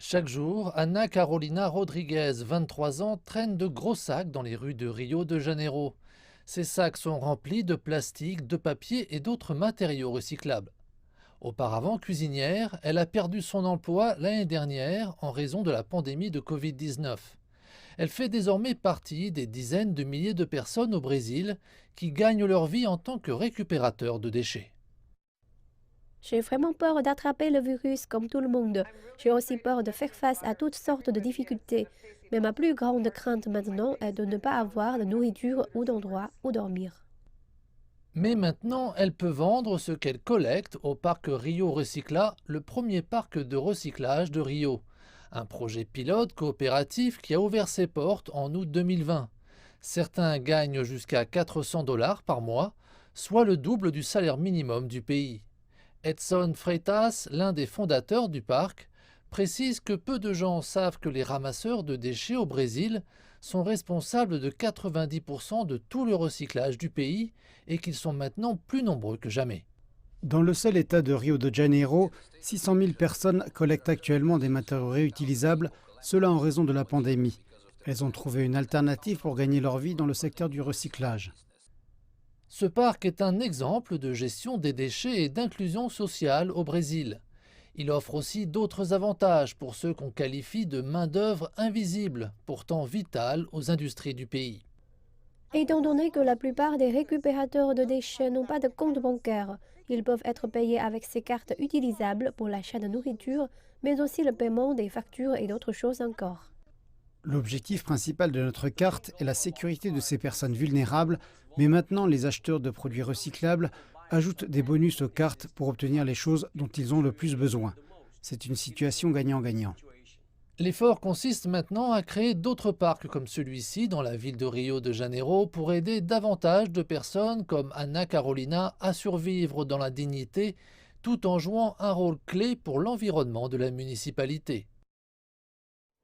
Chaque jour, Ana Carolina Rodriguez, 23 ans, traîne de gros sacs dans les rues de Rio de Janeiro. Ces sacs sont remplis de plastique, de papier et d'autres matériaux recyclables. Auparavant cuisinière, elle a perdu son emploi l'année dernière en raison de la pandémie de Covid-19. Elle fait désormais partie des dizaines de milliers de personnes au Brésil qui gagnent leur vie en tant que récupérateurs de déchets. J'ai vraiment peur d'attraper le virus comme tout le monde. J'ai aussi peur de faire face à toutes sortes de difficultés. Mais ma plus grande crainte maintenant est de ne pas avoir de nourriture ou d'endroit où dormir. Mais maintenant, elle peut vendre ce qu'elle collecte au parc Rio Recicla, le premier parc de recyclage de Rio. Un projet pilote coopératif qui a ouvert ses portes en août 2020. Certains gagnent jusqu'à 400 $ par mois, soit le double du salaire minimum du pays. Edson Freitas, l'un des fondateurs du parc, précise que peu de gens savent que les ramasseurs de déchets au Brésil sont responsables de 90% de tout le recyclage du pays et qu'ils sont maintenant plus nombreux que jamais. Dans le seul État de Rio de Janeiro, 600 000 personnes collectent actuellement des matériaux réutilisables, cela en raison de la pandémie. Elles ont trouvé une alternative pour gagner leur vie dans le secteur du recyclage. Ce parc est un exemple de gestion des déchets et d'inclusion sociale au Brésil. Il offre aussi d'autres avantages pour ceux qu'on qualifie de main-d'œuvre invisible, pourtant vitale aux industries du pays. Étant donné que la plupart des récupérateurs de déchets n'ont pas de compte bancaire, ils peuvent être payés avec ces cartes utilisables pour l'achat de nourriture, mais aussi le paiement des factures et d'autres choses encore. L'objectif principal de notre carte est la sécurité de ces personnes vulnérables, mais maintenant les acheteurs de produits recyclables ajoutent des bonus aux cartes pour obtenir les choses dont ils ont le plus besoin. C'est une situation gagnant-gagnant. L'effort consiste maintenant à créer d'autres parcs comme celui-ci dans la ville de Rio de Janeiro pour aider davantage de personnes comme Ana Carolina à survivre dans la dignité tout en jouant un rôle clé pour l'environnement de la municipalité.